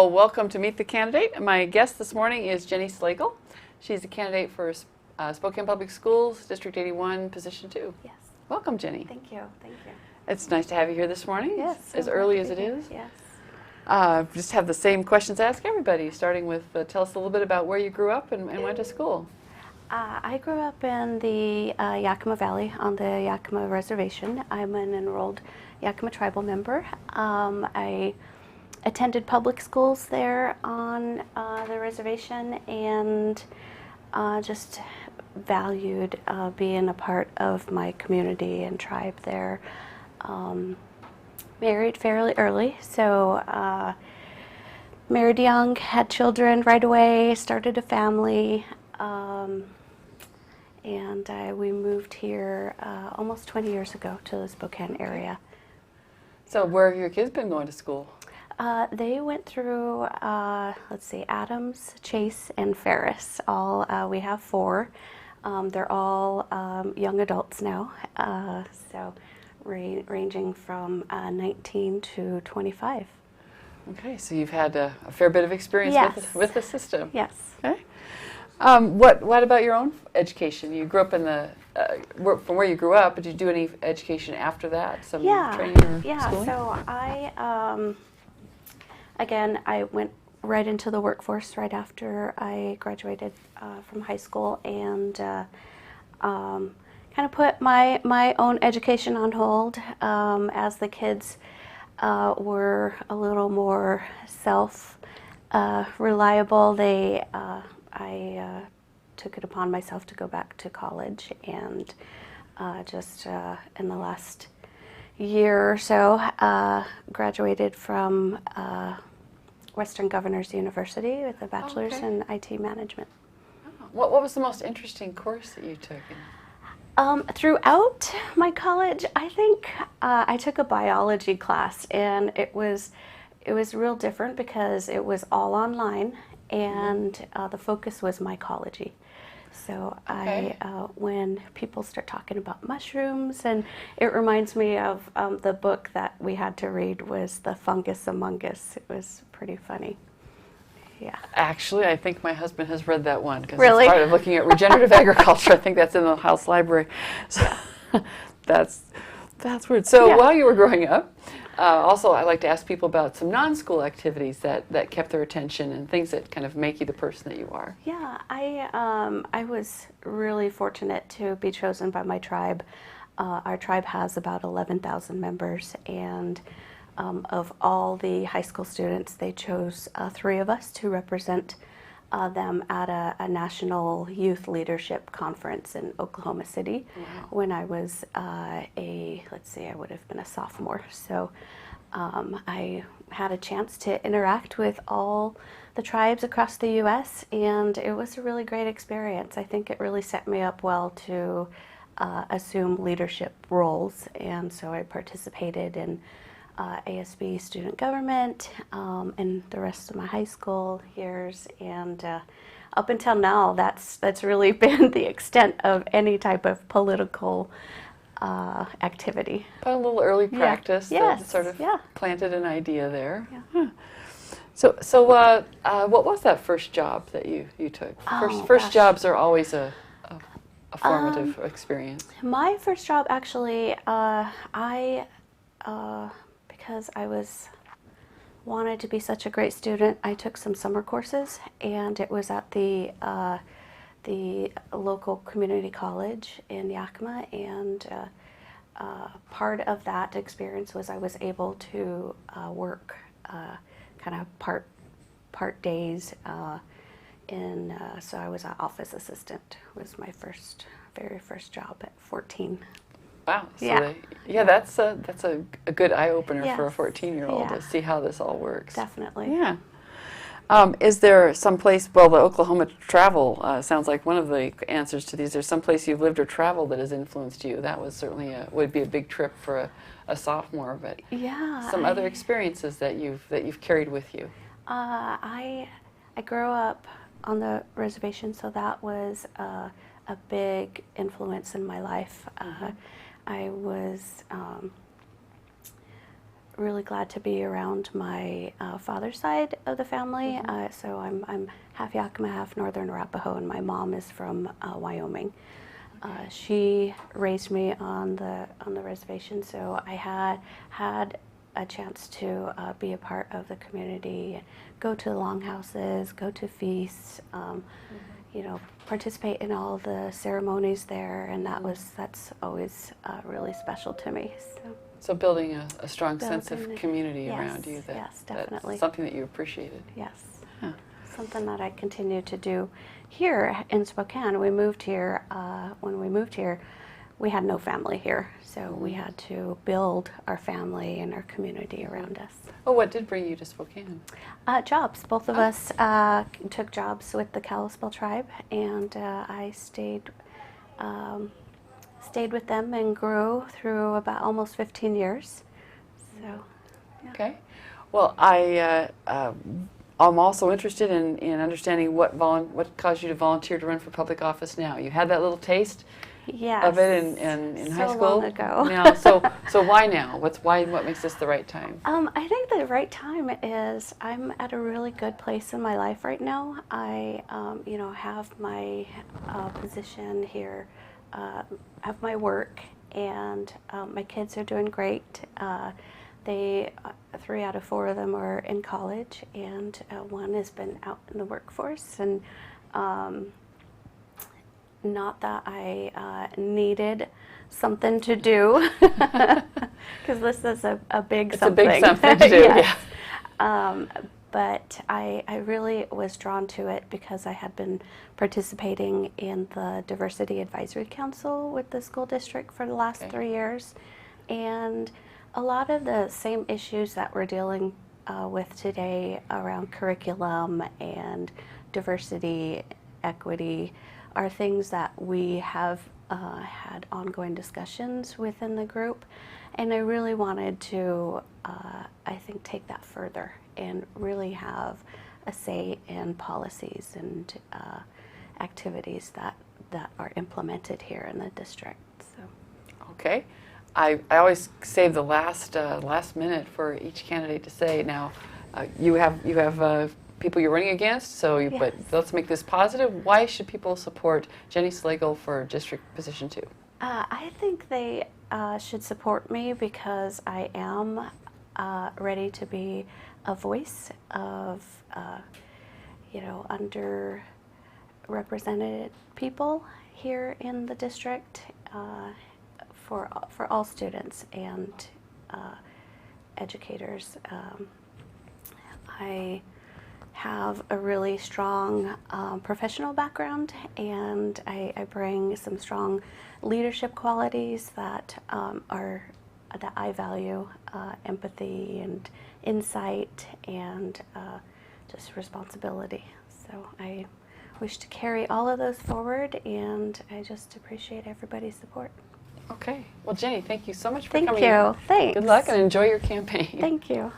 Well, welcome to Meet the Candidate. My guest this morning is Jenny Slagle. She's a candidate for Spokane Public Schools, District 81, Position 2. Yes. Welcome, Jenny. Thank you. Thank you. It's nice to have you here this morning. Yes. As early as it is. Yes. Just have the same questions to ask everybody, starting with tell us a little bit about where you grew up and went to school. I grew up in the Yakima Valley on the Yakima Reservation. I'm an enrolled Yakima tribal member. I attended public schools there on the reservation and just valued being a part of my community and tribe there. Married fairly early, so married young, had children right away, started a family, and we moved here almost 20 years ago to the Spokane area. So where have your kids been going to school? They went through, let's see, Adams, Chase, and Ferris. We have 4. They're all young adults now, so ranging from 19 to 25. Okay, so you've had a fair bit of experience with the system. Yes. Okay. What about your own education? You grew up in from where you grew up, but did you do any education after that? Some training or schooling? So I went right into the workforce right after I graduated from high school, and kind of put my own education on hold as the kids were a little more self-reliable. I took it upon myself to go back to college, and just in the last year or so, graduated from Western Governors University with a bachelor's in IT management. What was the most interesting course that you took? Throughout my college, I think I took a biology class, and it was real different because it was all online, and the focus was mycology. So when people start talking about mushrooms, and it reminds me of the book that we had to read was The Fungus Among Us. It was pretty funny. Yeah. Actually, I think my husband has read that one because Really? it's part of looking at regenerative agriculture. I think that's in the house library. So that's weird. So while you were growing up, also I like to ask people about some non-school activities that kept their attention and things that kind of make you the person that you are. Yeah, I was really fortunate to be chosen by my tribe. Our tribe has about 11,000 members, and of all the high school students, they chose 3 of us to represent them at a national youth leadership conference in Oklahoma City. Wow. When I was I would have been a sophomore. So I had a chance to interact with all the tribes across the U.S., and it was a really great experience. I think it really set me up well to assume leadership roles, and so I participated in ASB student government and the rest of my high school years, and up until now, that's really been the extent of any type of political activity. But a little early practice that sort of planted an idea there. Yeah. Huh. So what was that first job that you took? First jobs are always a formative experience. My first job, actually, because I wanted to be such a great student, I took some summer courses, and it was at the local community college in Yakima, and part of that experience was I was able to work kind of part days so I was an office assistant. Was my very first job at 14. Wow. So Yeah. that's a good eye opener for a Yes. 14-year-old to see how this all works. Definitely. Yeah. Is there some place? Well, the Oklahoma travel sounds like one of the answers to these. Is there some place you've lived or traveled that has influenced you? That was certainly would be a big trip for a sophomore. But some other experiences that you've carried with you. I grew up on the reservation, so that was a big influence in my life. I was really glad to be around my father's side of the family. So I'm half Yakima, half Northern Arapaho, and my mom is from Wyoming. She raised me on the reservation, so I had a chance to be a part of the community, go to the longhouses, go to feasts, you know, participate in all the ceremonies there, and that's always really special to me. So building a strong sense of Building- community yes, around you. yes, definitely. That's something that you appreciated. Yes, Huh. something that I continue to do here in Spokane. We moved here. When we moved here, we had no family here, so we had to build our family and our community around us. Oh, what did bring you to Spokane? Jobs. Both of us took jobs with the Kalispel tribe, and I stayed with them and grew through about almost 15 years. So, yeah. Okay. Well, I'm also interested in understanding what caused you to volunteer to run for public office now. You had that little taste Yes. of it in high So school. long ago. Now, so why now? What makes this the right time? I think the right time is I'm at a really good place in my life right now. I, have my position here, have my work, and my kids are doing great. They, 3 out of 4 of them are in college, and one has been out in the workforce. And not that I needed something to do, because this is a big something. It's a big something to do, Yes. yeah. But I really was drawn to it because I had been participating in the Diversity Advisory Council with the school district for the last 3 years. And a lot of the same issues that we're dealing with today around curriculum and diversity, equity, are things that we have had ongoing discussions within the group. And I really wanted to, take that further and really have a say in policies and activities that are implemented here in the district. So. Okay. I always save the last minute for each candidate to say. Now, you have people you're running against. Yes. But let's make this positive. Why should people support Jenny Slagle for district position 2? I think they should support me because I am ready to be a voice of underrepresented people here in the district. For all students and educators. I have a really strong professional background, and I bring some strong leadership qualities that I value: empathy and insight and just responsibility. So I wish to carry all of those forward, and I just appreciate everybody's support. Okay. Well, Jenny, thank you so much for Thank coming. you. Thanks. Good luck and enjoy your campaign. Thank you.